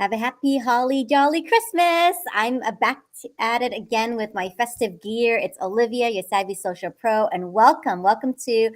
Have a happy, holly, jolly Christmas. I'm at it again with my festive gear. It's Olivia, your Savvy Social Pro, and welcome to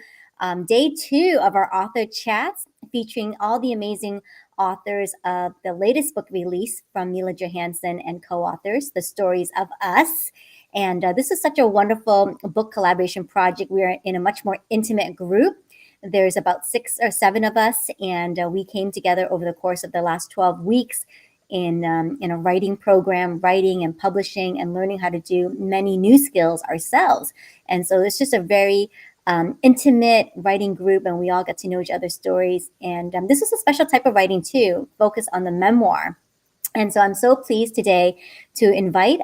day two of our author chats featuring all the amazing authors of the latest book release from Mila Johansson and co-authors, The Stories of Us. And this is such a wonderful book collaboration project. We are in a much more intimate group. There's about 6 or 7 of us, and we came together over the course of the last 12 weeks in a writing program, writing and publishing and learning how to do many new skills ourselves. And so it's just a very intimate writing group, and we all get to know each other's stories. And this is a special type of writing too, focused on the memoir. And so I'm so pleased today to invite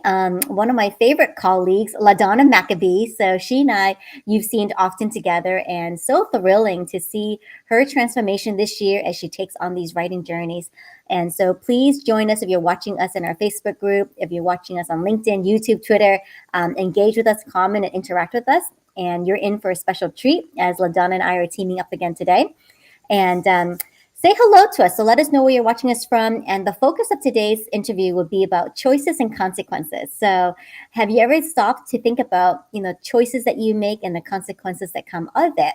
one of my favorite colleagues, LaDonna McAbee. So she and I, you've seen often together, and so thrilling to see her transformation this year as she takes on these writing journeys. And so please join us if you're watching us in our Facebook group, if you're watching us on LinkedIn, YouTube, Twitter, engage with us, comment, and interact with us. And you're in for a special treat as LaDonna and I are teaming up again today. And say hello to us. So let us know where you're watching us from. And the focus of today's interview will be about choices and consequences. So have you ever stopped to think about, choices that you make and the consequences that come of it?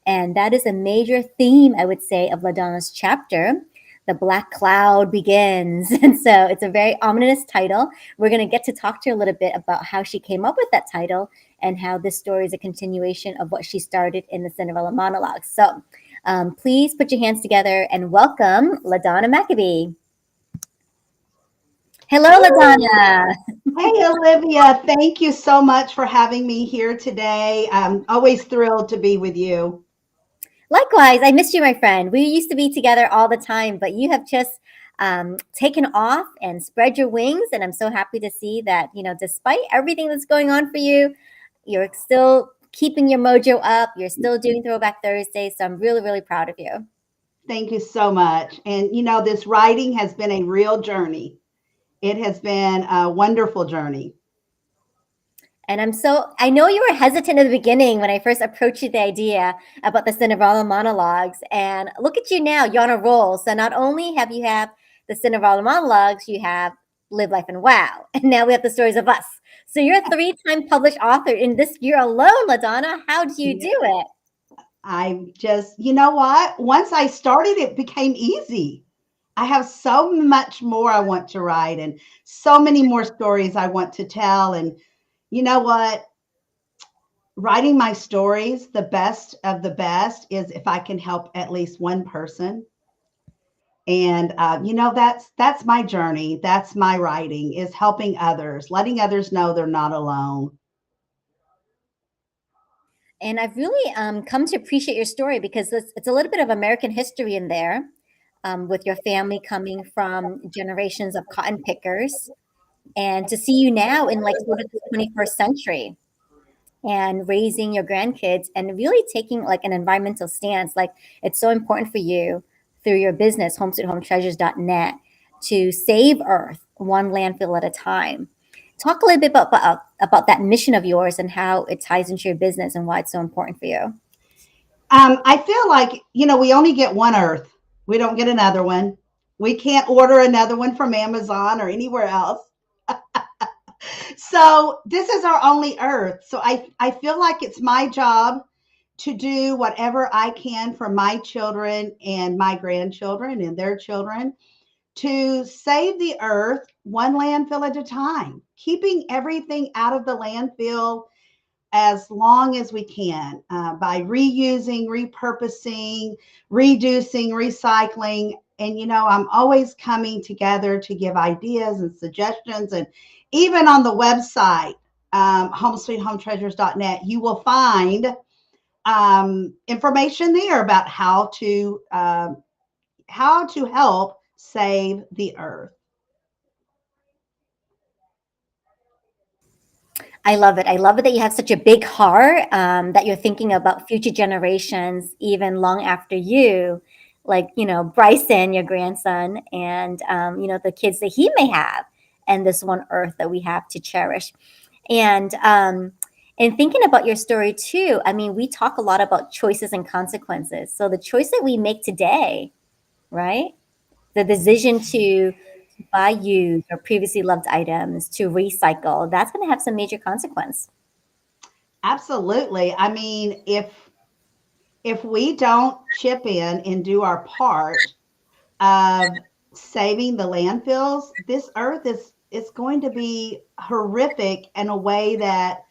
And that is a major theme, I would say, of LaDonna's chapter. The Black Cloud Begins. And so it's a very ominous title. We're going to get to talk to her a little bit about how she came up with that title and how this story is a continuation of what she started in the Cinderella monologue. So please put your hands together and welcome LaDonna McAbee. Hello, LaDonna. Hey, Olivia. Thank you so much for having me here today. I'm always thrilled to be with you. Likewise, I missed you, my friend. We used to be together all the time, but you have just taken off and spread your wings. And I'm so happy to see that, despite everything that's going on for you, you're still keeping your mojo up. You're still doing Throwback Thursday. So I'm really, really proud of you. Thank you so much. And, this writing has been a real journey. It has been a wonderful journey. And I know you were hesitant at the beginning when I first approached you the idea about the Cinderella monologues. And look at you now, you're on a roll. So not only have you had the Cinderella monologues, you have Live Life and Wow. And now we have the Stories of Us. So you're a 3-time published author in this year alone, LaDonna. How do you do it? I just, what? Once I started, it became easy. I have so much more I want to write and so many more stories I want to tell. And you know what? Writing my stories, the best of the best, is if I can help at least one person. And that's my journey. That's my writing, is helping others, letting others know they're not alone. And I've really come to appreciate your story because it's a little bit of American history in there, with your family coming from generations of cotton pickers, and to see you now in like sort of the 21st century and raising your grandkids and really taking like an environmental stance. Like it's so important for you through your business, homesweethometreasures.net, to save Earth one landfill at a time. Talk a little bit about that mission of yours and how it ties into your business and why it's so important for you. I feel like, we only get one Earth. We don't get another one. We can't order another one from Amazon or anywhere else. So this is our only Earth. So I feel like it's my job to do whatever I can for my children and my grandchildren and their children to save the Earth one landfill at a time, keeping everything out of the landfill as long as we can, by reusing, repurposing, reducing, recycling. And, I'm always coming together to give ideas and suggestions. And even on the website, homesweethometreasures.net, you will find information there about how to help save the Earth. I love it. I love it that you have such a big heart, that you're thinking about future generations, even long after you, like, Bryson, your grandson, and, the kids that he may have, and this one Earth that we have to cherish. And thinking about your story too, I mean, we talk a lot about choices and consequences. So the choice that we make today, right? The decision to buy used or previously loved items, to recycle, that's going to have some major consequence. Absolutely. I mean, if we don't chip in and do our part of saving the landfills, this earth is going to be horrific in a way that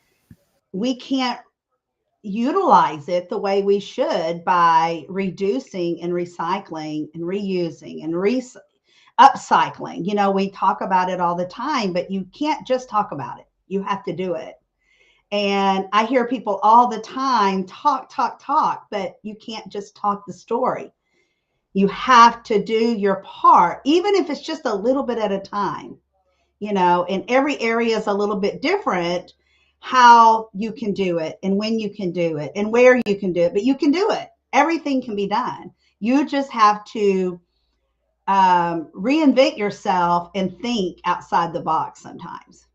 we can't utilize it the way we should by reducing and recycling and reusing and upcycling. You know, we talk about it all the time, but you can't just talk about it. You have to do it. And I hear people all the time talk, but you can't just talk the story. You have to do your part, even if it's just a little bit at a time, you know, and every area is a little bit different how you can do it and when you can do it and where you can do it, but you can do it. Everything can be done. You just have to reinvent yourself and think outside the box sometimes.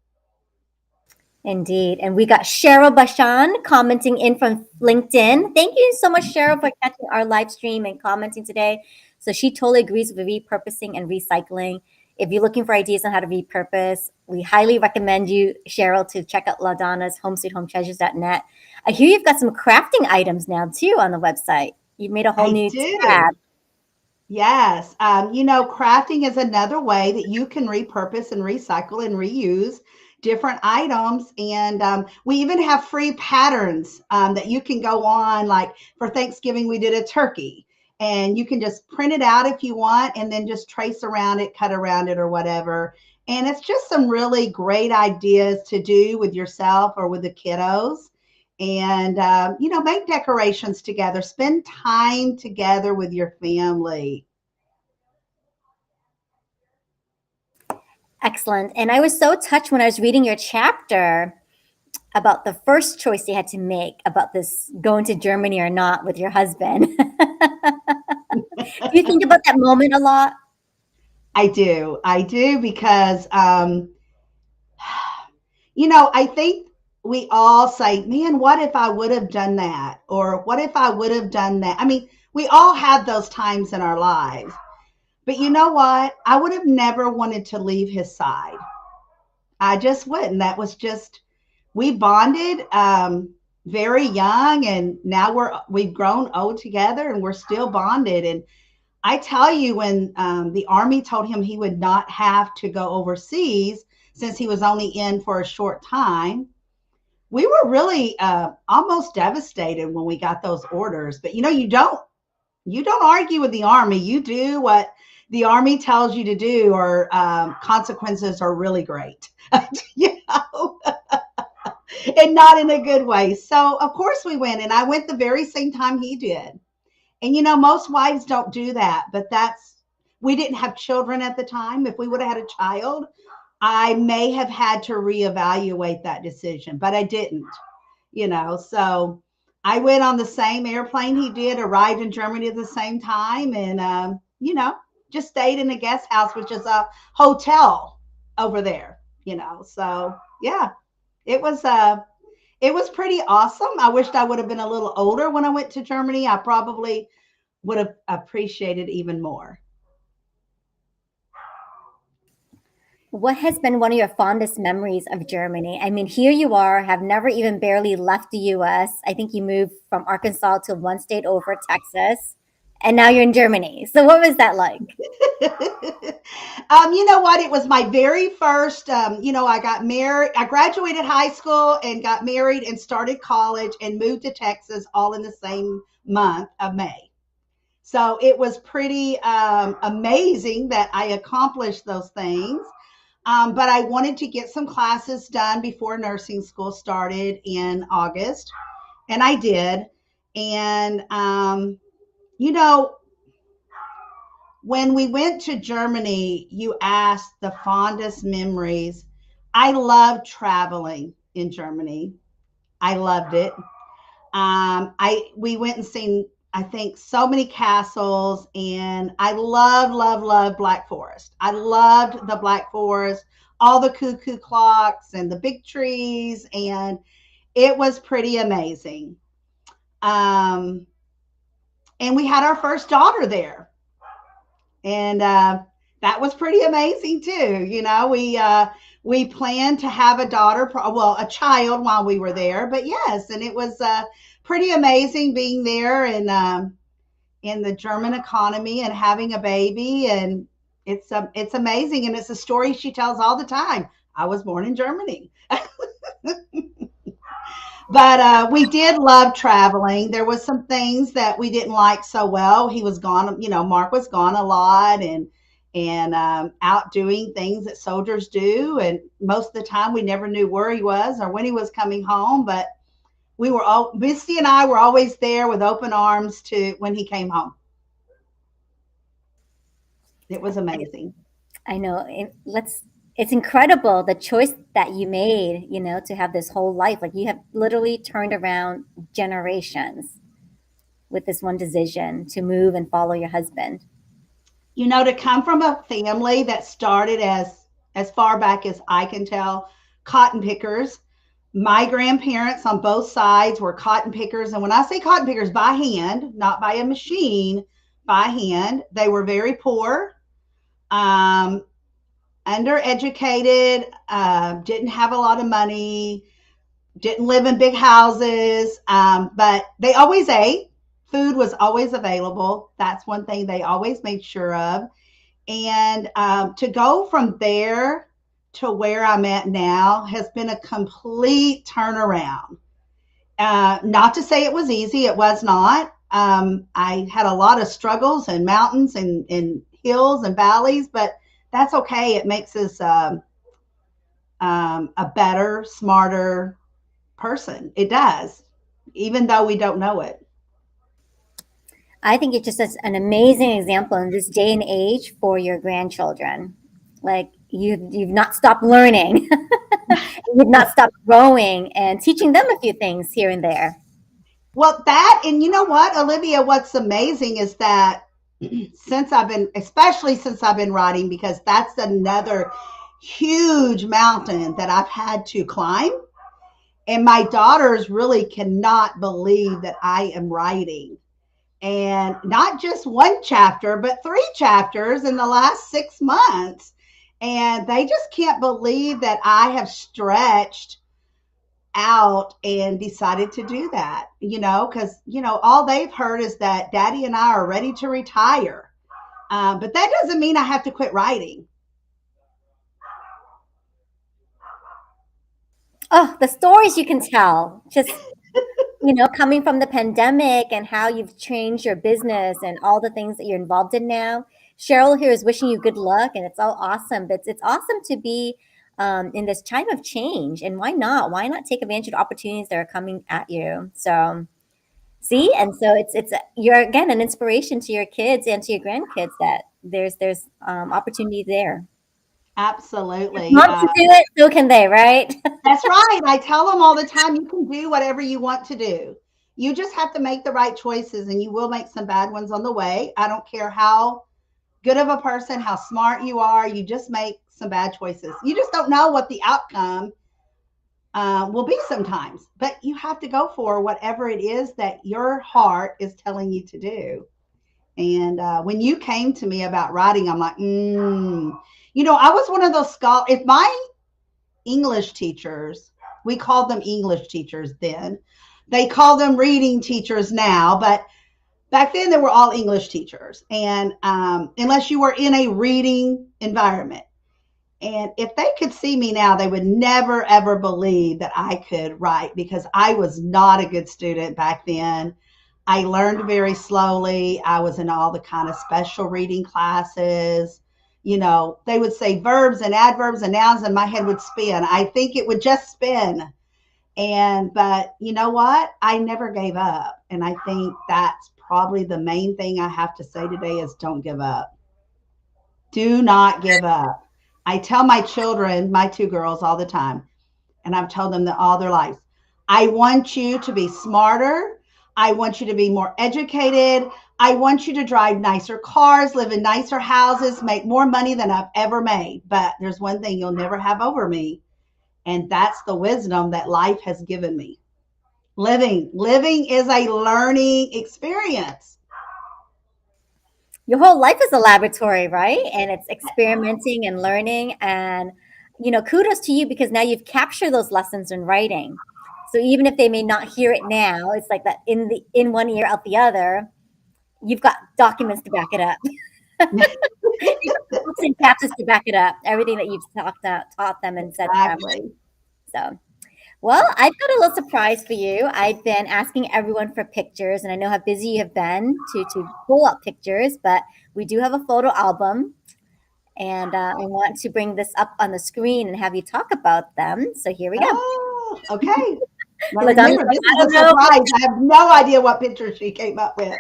Indeed. And we got Cheryl Bashan commenting in from LinkedIn. Thank you so much, Cheryl, for catching our live stream and commenting today. So she totally agrees with repurposing and recycling. If you're looking for ideas on how to repurpose, we highly recommend you, Cheryl, to check out LaDonna's homesweethometreasures.net. I hear you've got some crafting items now too on the website. You've made a whole I new tab. do. Yes. You know, crafting is another way that you can repurpose and recycle and reuse different items. And we even have free patterns that you can go on. Like for Thanksgiving, we did a turkey. And you can just print it out if you want and then just trace around it, cut around it, or whatever. And it's just some really great ideas to do with yourself or with the kiddos. And, you know, make decorations together, spend time together with your family. Excellent. And I was so touched when I was reading your chapter about the first choice you had to make about this going to Germany or not with your husband. Do you think about that moment a lot? I do. I do because, you know, I think we all say, man, what if I would have done that? Or what if I would have done that? I mean, we all have those times in our lives. But you know what? I would have never wanted to leave his side. I just wouldn't. That was just, we bonded very young, and now we've grown old together, and we're still bonded. And I tell you, when the Army told him he would not have to go overseas since he was only in for a short time, we were really almost devastated when we got those orders. But you know, you don't argue with the Army. You do what the Army tells you to do, or consequences are really great. You know, and not in a good way. So of course we went, and I went the very same time he did. And you know, most wives don't do that, but we didn't have children at the time. If we would have had a child, I may have had to reevaluate that decision, but I didn't, you know. So I went on the same airplane he did, arrived in Germany at the same time, and, you know, just stayed in a guest house, which is a hotel over there, you know. So yeah, it was, it was pretty awesome. I wished I would have been a little older when I went to Germany. I probably would have appreciated even more. What has been one of your fondest memories of Germany? I mean, here you are, have never even barely left the US. I think you moved from Arkansas to one state over, Texas, and now you're in Germany. So what was that like? You know what? It was my very first, you know, I got married. I graduated high school and got married and started college and moved to Texas all in the same month of May. So it was pretty amazing that I accomplished those things. But I wanted to get some classes done before nursing school started in August, and I did. And, you know, when we went to Germany, you asked the fondest memories. I loved traveling in Germany. I loved it. We went and seen, I think, so many castles, and I love Black Forest. I loved the Black Forest, all the cuckoo clocks and the big trees, and it was pretty amazing. Um, and we had our first daughter there, and that was pretty amazing too. We planned to have a daughter, well, a child while we were there. But yes, and it was pretty amazing being there and in the German economy and having a baby. And it's amazing, and it's a story she tells all the time. I was born in Germany. But we did love traveling. There was some things that we didn't like so well. He was gone, Mark was gone a lot, and out doing things that soldiers do. And most of the time, we never knew where he was or when he was coming home. But Misty and I were always there with open arms to when he came home. It was amazing. I know. It's incredible the choice that you made, to have this whole life. Like you have literally turned around generations with this one decision to move and follow your husband. To come from a family that started as far back as I can tell, cotton pickers. My grandparents on both sides were cotton pickers, and when I say cotton pickers, by hand, not by a machine, by hand. They were very poor, um, undereducated, didn't have a lot of money, didn't live in big houses, but they always ate. Food was always available. That's one thing they always made sure of. And to go from there to where I'm at now has been a complete turnaround. Not to say it was easy, it was not. I had a lot of struggles and mountains and hills and valleys, but that's okay. It makes us a better, smarter person. It does, even though we don't know it. I think it's just an amazing example in this day and age for your grandchildren. Like you've not stopped learning, you've not stopped growing and teaching them a few things here and there. Well, that, and you know what, Olivia, what's amazing is that especially since I've been writing, because that's another huge mountain that I've had to climb. And my daughters really cannot believe that I am writing. And not just one chapter, but three chapters in the last 6 months. And they just can't believe that I have stretched out and decided to do that, because, all they've heard is that Daddy and I are ready to retire. But that doesn't mean I have to quit writing. Oh, the stories you can tell, just, coming from the pandemic and how you've changed your business and all the things that you're involved in now. Cheryl here is wishing you good luck, and it's all awesome. But it's awesome to be in this time of change. And why not? Why not take advantage of opportunities that are coming at you? So see, and so it's you're again an inspiration to your kids and to your grandkids that there's opportunity there. Absolutely. Want to do it, so can they, right? That's right. I tell them all the time, you can do whatever you want to do. You just have to make the right choices, and you will make some bad ones on the way. I don't care how good of a person, how smart you are, you just make some bad choices. You just don't know what the outcome will be sometimes, but you have to go for whatever it is that your heart is telling you to do. And when you came to me about writing, I'm like, I was one of those scholars. If my English teachers, we called them English teachers then, they call them reading teachers now, but back then they were all English teachers. And unless you were in a reading environment. And if they could see me now, they would never, ever believe that I could write, because I was not a good student back then. I learned very slowly. I was in all the kind of special reading classes. They would say verbs and adverbs and nouns, and my head would spin. I think it would just spin. But you know what? I never gave up. And I think that's probably the main thing I have to say today is don't give up. Do not give up. I tell my children, my two girls, all the time, and I've told them that all their lives, I want you to be smarter. I want you to be more educated. I want you to drive nicer cars, live in nicer houses, make more money than I've ever made. But there's one thing you'll never have over me, and that's the wisdom that life has given me. Living is a learning experience. Your whole life is a laboratory, right? And it's experimenting and learning. And, kudos to you because now you've captured those lessons in writing. So even if they may not hear it now, it's like that in one ear, out the other, you've got documents to back it up. You've got books and chapters to back it up. Everything that you've taught them and said to them. Exactly. So, well, I've got a little surprise for you. I've been asking everyone for pictures, and I know how busy you have been to pull up pictures, but we do have a photo album, and I want to bring this up on the screen and have you talk about them. So here we go. Oh, okay. Now LaDonna's remember, like, this I is a don't know. surprise. I have no idea what picture she came up with.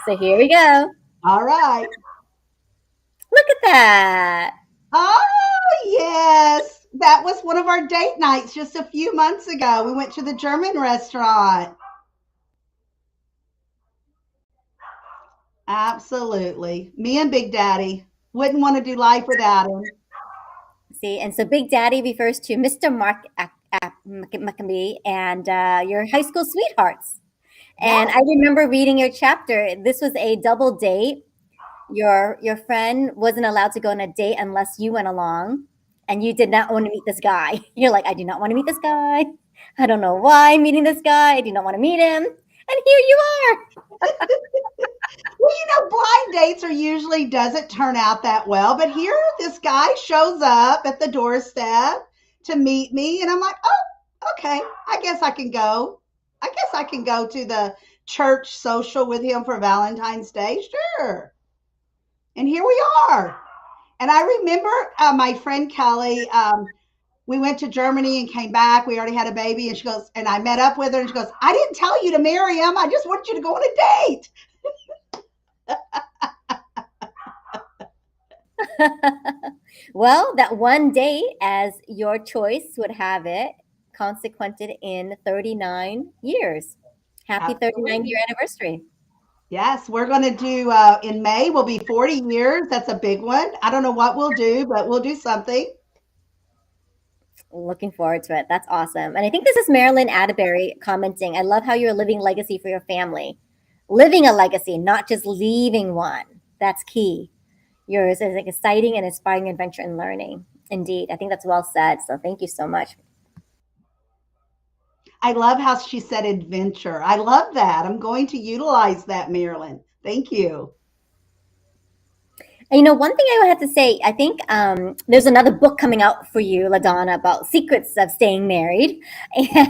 So here we go. All right. Look at that. Oh, yes. That was one of our date nights just a few months ago. We went to the German restaurant. Absolutely. Me and Big Daddy wouldn't want to do life without him. See, and so Big Daddy refers to Mr. Mark McAbee and your high school sweethearts. And Yes. I remember reading your chapter. This was a double date. Your friend wasn't allowed to go on a date unless you went along, and you did not want to meet this guy. You're like, I do not want to meet this guy. I don't know why I'm meeting this guy. I do not want to meet him. And here you are. Well, blind dates are usually doesn't turn out that well, but here this guy shows up at the doorstep to meet me, and I'm like, oh, okay, I guess I can go. I guess I can go to the church social with him for Valentine's Day. Sure. And here we are. And I remember my friend Kelly. We went to Germany and came back. We already had a baby, and she goes, and I met up with her, and she goes, I didn't tell you to marry him. I just wanted you to go on a date. Well, that one date, as your choice would have it, consequented in 39 years. Happy 39-year Absolutely. anniversary. Yes, we're going to do in May, will be 40 years. That's a big one. I don't know what we'll do, but we'll do something. Looking forward to it. That's awesome. And I think this is Marilyn Atterbury commenting. I love how you're living legacy for your family. Living a legacy, not just leaving one. That's key. Yours is an exciting and inspiring adventure in learning. Indeed. I think that's well said. So thank you so much. I love how she said adventure. I love that. I'm going to utilize that, Marilyn. Thank you. And one thing I would have to say, I think there's another book coming out for you, LaDonna, about secrets of staying married.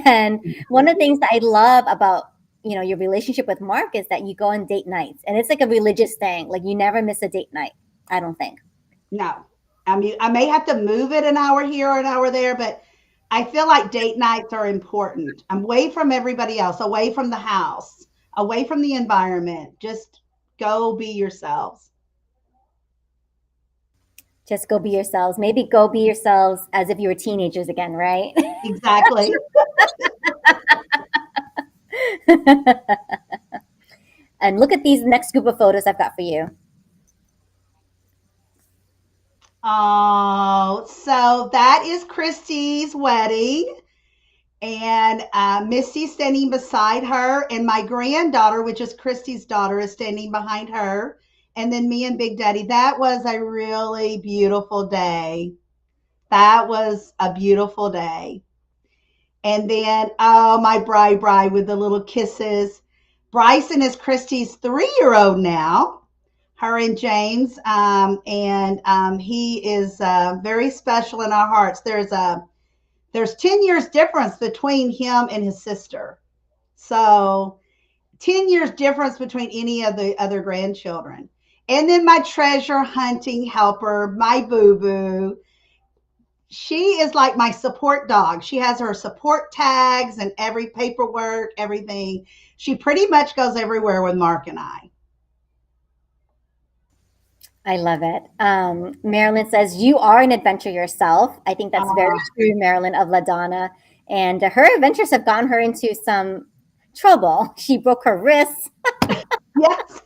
And one of the things that I love about your relationship with Mark is that you go on date nights, and it's like a religious thing. Like you never miss a date night. I don't think. No, I mean, I may have to move it an hour here or an hour there, but I feel like date nights are important. I'm away from everybody else, away from the house, away from the environment. Just go be yourselves. Just go be yourselves. Maybe go be yourselves as if you were teenagers again, right? Exactly. And look at these next group of photos I've got for you. Oh, so that is Christy's wedding, and Misty standing beside her, and my granddaughter, which is Christy's daughter, is standing behind her, and then me and Big Daddy. That was a really beautiful day. That was a beautiful day. And then, oh, my bride with the little kisses. Bryson is Christy's 3-year-old now, her and James, and he is very special in our hearts. There's 10 years difference between him and his sister, so 10 years difference between any of the other grandchildren. And then my treasure hunting helper, my boo boo. She is like my support dog. She has her support tags and every paperwork, everything. She pretty much goes everywhere with Mark and I. I love it. Marilyn says, you are an adventure yourself. I think that's very true, Marilyn, of LaDonna. And her adventures have gotten her into some trouble. She broke her wrist. Yes.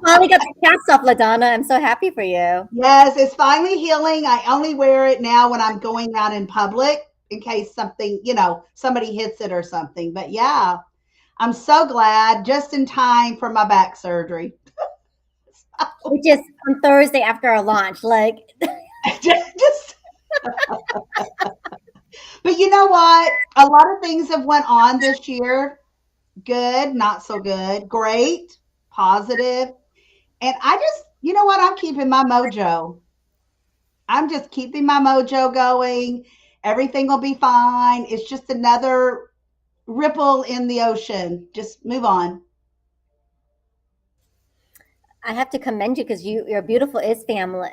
Finally got the cast off, LaDonna. I'm so happy for you. Yes, it's finally healing. I only wear it now when I'm going out in public in case something, somebody hits it or something. But yeah, I'm so glad, just in time for my back surgery. Which is on Thursday after our launch. Like, Just, but you know what? A lot of things have went on this year. Good, not so good, great, positive. And I just, you know what? I'm keeping my mojo. I'm just keeping my mojo going. Everything will be fine. It's just another ripple in the ocean. Just move on. I have to commend you because your beautiful is family.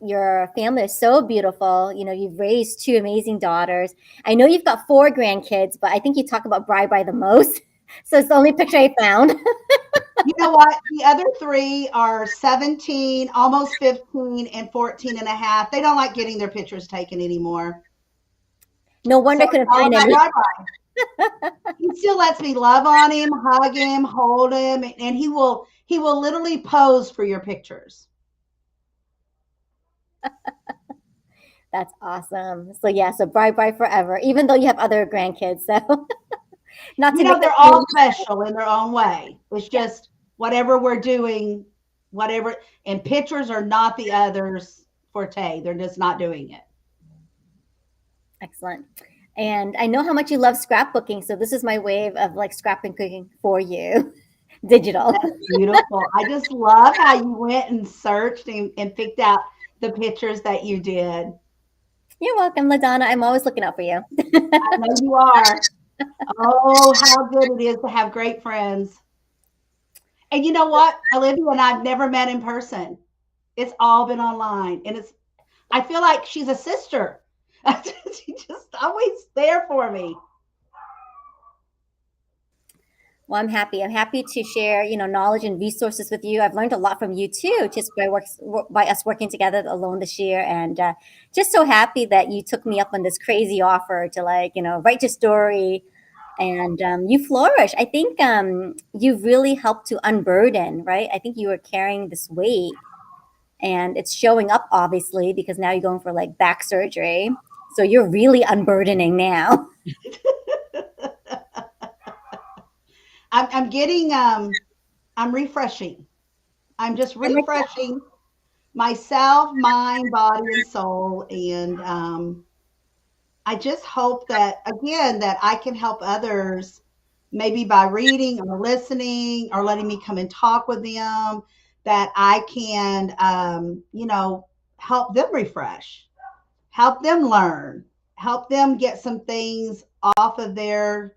Your family is so beautiful. You know, you've raised two amazing daughters. I know you've got four grandkids, but I think you talk about Bri the most. So it's the only picture I found. You know what? The other three are 17, almost 15, and 14 and a half. They don't like getting their pictures taken anymore. No So wonder I it's couldn't all find about any. bye. He still lets me love on him, hug him, hold him, and he will literally pose for your pictures. That's awesome. So yeah, so Bri forever, even though you have other grandkids. So not You to know, make they're that all special in their own way. It's yeah, just whatever we're doing, whatever, and pictures are not the others' forte. They're just not doing it. excellent. And I know how much you love scrapbooking, so this is my way of like scrapbooking for you, digital. That's beautiful. I just love how you went and searched and picked out the pictures that you did. You're welcome, LaDonna. I'm always looking out for you. I know you are. Oh, how good it is to have great friends. And you know what? Olivia and I've never met in person. It's all been online. And I feel like she's a sister. She's just always there for me. Well, I'm happy. I'm happy to share, knowledge and resources with you. I've learned a lot from you too, just by us working together alone this year, and just so happy that you took me up on this crazy offer to write your story, and you flourish. I think you've really helped to unburden, right? I think you were carrying this weight, and it's showing up obviously because now you're going for like back surgery, so you're really unburdening now. I'm getting I'm refreshing. I'm just I like refreshing myself, mind, body, and soul. And I just hope that again that I can help others maybe by reading or listening or letting me come and talk with them that I can help them refresh, help them learn, help them get some things off of their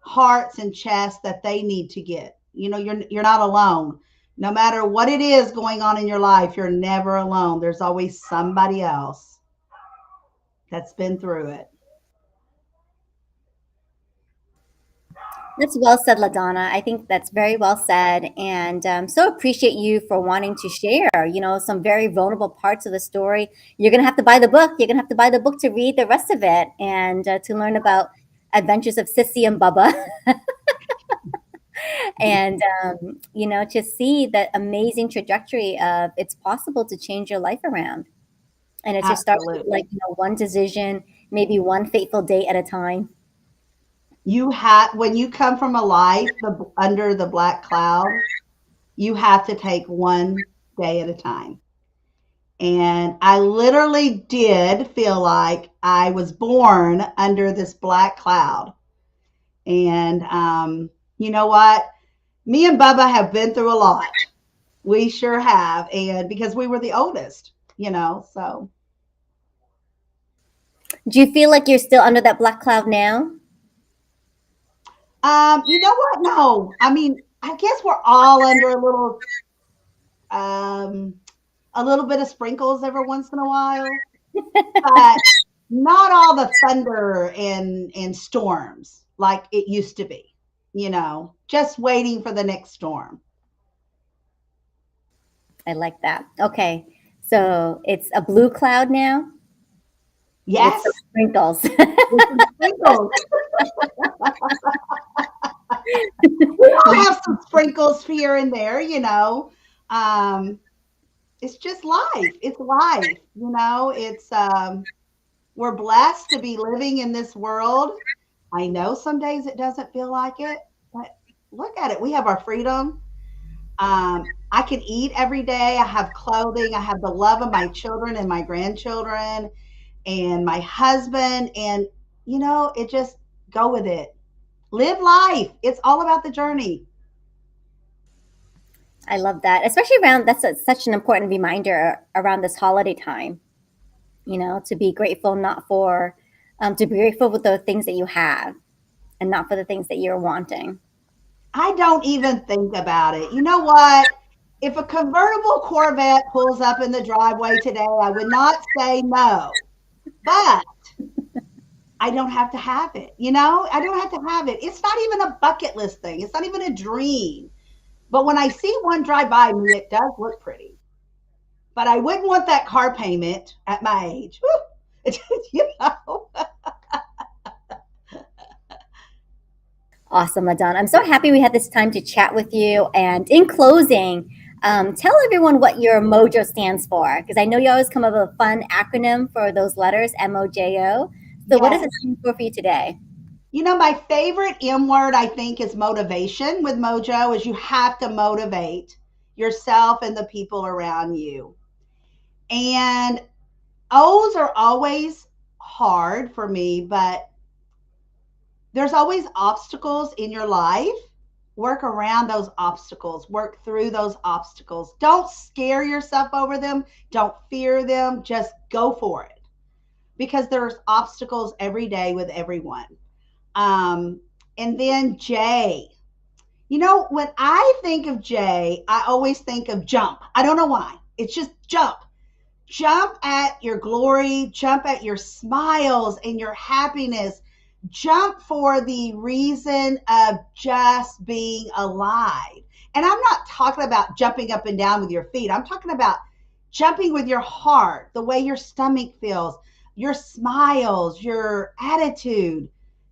hearts and chests that they need to get. You're not alone. No matter what it is going on in your life, you're never alone. There's always somebody else that's been through it. That's well said, LaDonna. I think that's very well said, and so appreciate you for wanting to share. Some very vulnerable parts of the story. You're gonna have to buy the book. You're gonna have to buy the book to read the rest of it, and to learn about adventures of Sissy and Bubba, and to see that amazing trajectory of it's possible to change your life around, and it just starts with Absolutely. one decision, maybe one fateful day at a time. You have when you come from a life under the black cloud, you have to take one day at a time. And I literally did feel like I was born under this black cloud. And you know what? Me and Bubba have been through a lot. We sure have. And because we were the oldest, so Do you feel like you're still under that black cloud now? you know what? No. I mean, I guess we're all under um a little bit of sprinkles every once in a while, but not all the thunder and storms like it used to be, just waiting for the next storm. I like that. Okay. So it's a blue cloud now with some Yes, sprinkles. with some sprinkles. We all have some sprinkles here and there. Um, it's just life. It's life. It's we're blessed to be living in this world. I know some days it doesn't feel like it, but look at it. We have our freedom. I can eat every day. I have clothing. I have the love of my children and my grandchildren and my husband. And, it just go with it. Live life. It's all about the journey. I love that, especially around such an important reminder around this holiday time. To be grateful, not for, to be grateful with the things that you have, and not for the things that you're wanting. I don't even think about it. You know what? If a convertible Corvette pulls up in the driveway today, I would not say no. But I don't have to have it. I don't have to have it. It's not even a bucket list thing. It's not even a dream. But when I see one drive by me, it does look pretty. But I wouldn't want that car payment at my age. Woo! you know. Awesome, LaDonna. I'm so happy we had this time to chat with you. And in closing, tell everyone what your Mojo stands for, because I know you always come up with a fun acronym for those letters, MOJO. So, what does Yes. it stand for you today? My favorite M word, I think, is motivation with Mojo, is you have to motivate yourself and the people around you. And O's are always hard for me, but there's always obstacles in your life. Work around those obstacles, work through those obstacles. Don't scare yourself over them, don't fear them, just go for it because there's obstacles every day with everyone. Um, and then J. When I think of J, I always think of jump. I don't know why. It's just jump. Jump at your glory, jump at your smiles and your happiness, jump for the reason of just being alive. And I'm not talking about jumping up and down with your feet. I'm talking about jumping with your heart, the way your stomach feels, your smiles, your attitude.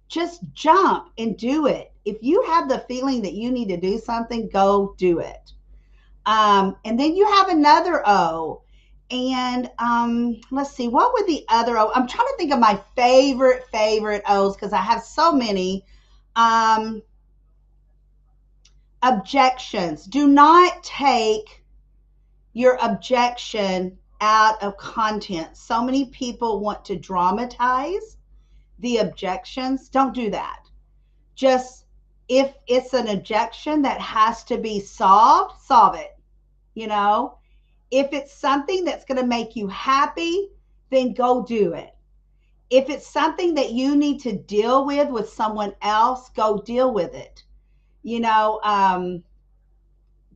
Just jump and do it. If you have the feeling that you need to do something, go do it. And then you have another O. And let's see, what would the other O? I'm trying to think of my favorite O's because I have so many. Um, Objections. Do not take your objection out of content. So many people want to dramatize the objections. Don't do that. Just if it's an objection that has to be solved, solve it. You know, if it's something that's going to make you happy, then go do it. If it's something that you need to deal with someone else, go deal with it. You know,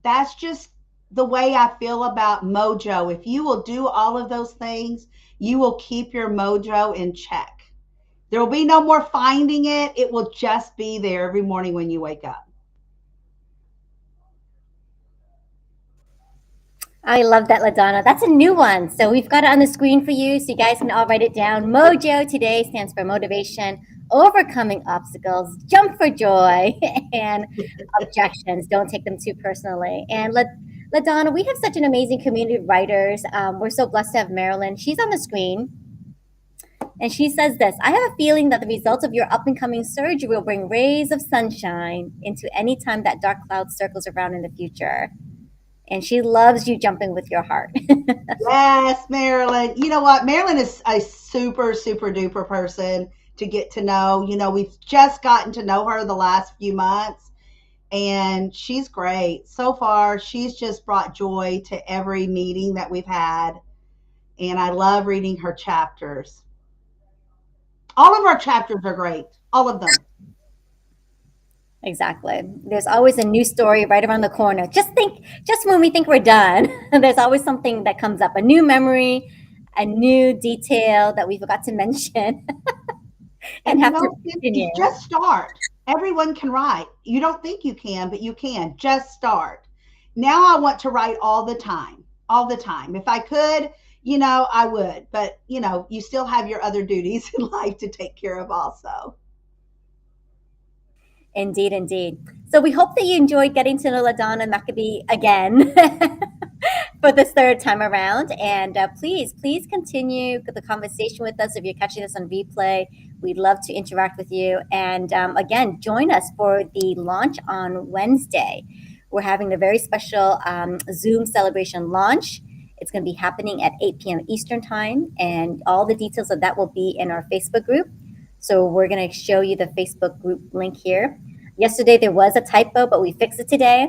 that's just the way I feel about mojo. If you will do all of those things, you will keep your mojo in check. There will be no more finding it. It will just be there every morning when you wake up. I love that, LaDonna. That's a new one. So we've got it on the screen for you, so you guys can all write it down. Mojo today stands for motivation, overcoming obstacles, jump for joy, and objections. Don't take them too personally. And LaDonna, we have such an amazing community of writers. We're so blessed to have Marilyn. She's on the screen. And she says this: I have a feeling that the results of your up and coming surgery will bring rays of sunshine into any time that dark cloud circles around in the future. And she loves you jumping with your heart. Yes, Marilyn. You know what? Marilyn is a super duper person to get to know. We've just gotten to know her the last few months, and she's great. So far, she's just brought joy to every meeting that we've had, and I love reading her chapters. All of our chapters are great, all of them. Exactly. There's always a new story right around the corner. Just when we think we're done, there's always something that comes up, a new memory, a new detail that we forgot to mention and And have to continue. you just start. Everyone can write. You don't think you can, but you can. Just start. Now I want to write all the time, all the time. If I could, I would. But, you still have your other duties in life to take care of also. Indeed, indeed. So we hope that you enjoyed getting to know LaDonna McAbee again for this third time around. And please continue the conversation with us. If you're catching this on replay, we'd love to interact with you. And again, join us for the launch on Wednesday. We're having a very special Zoom celebration launch. It's going to be happening at 8 p.m. Eastern Time, and all the details of that will be in our Facebook group. So we're going to show you the Facebook group link here. Yesterday there was a typo, but we fixed it today.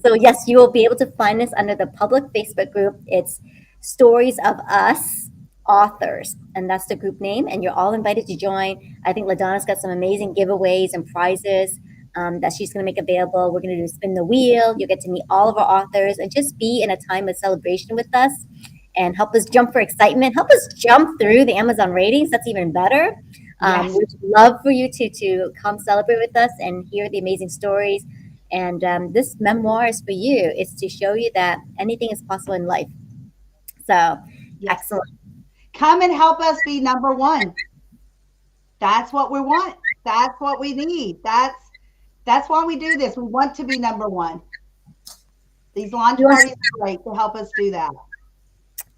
So yes, you will be able to find us under the public Facebook group. It's Stories of Us Authors, and that's the group name. And you're all invited to join. I think LaDonna's got some amazing giveaways and prizes that she's going to make available. We're going to do Spin the Wheel. You'll get to meet all of our authors and just be in a time of celebration with us and help us jump for excitement. Help us jump through the Amazon ratings. That's even better. Yes. We'd love for you to come celebrate with us and hear the amazing stories. And this memoir is for you. It's to show you that anything is possible in life. So, Yes. excellent. Come and help us be number one. That's what we want. That's what we need. That's why we do this. We want to be number one. These launch parties are great to help us do that.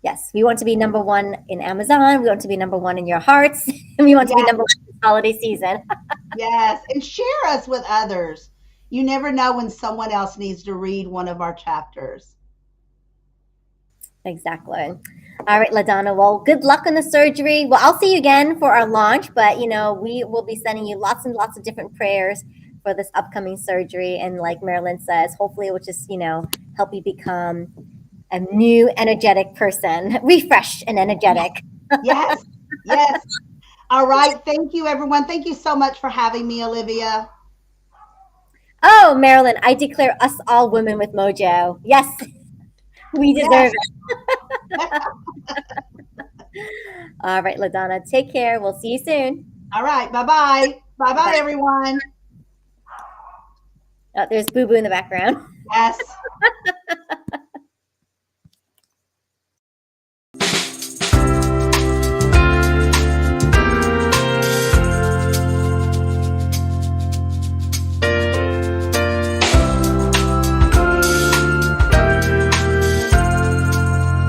Yes, we want to be number one in Amazon. We want to be number one in your hearts. And we want to be number one this holiday season. Yes, and share us with others. You never know when someone else needs to read one of our chapters. Exactly. All right, LaDonna. Well, good luck on the surgery. Well, I'll see you again for our launch, but we will be sending you lots and lots of different prayers for this upcoming surgery. And like Marilyn says, hopefully it will just, help you become a new energetic person, refreshed and energetic. Yes, yes. All right. Thank you, everyone. Thank you so much for having me, Olivia. Oh, Marilyn, I declare us all women with mojo. Yes, we deserve it. All right, LaDonna, take care. We'll see you soon. All right. Bye-bye. Bye-bye, everyone. Oh, there's Boo Boo in the background. Yes.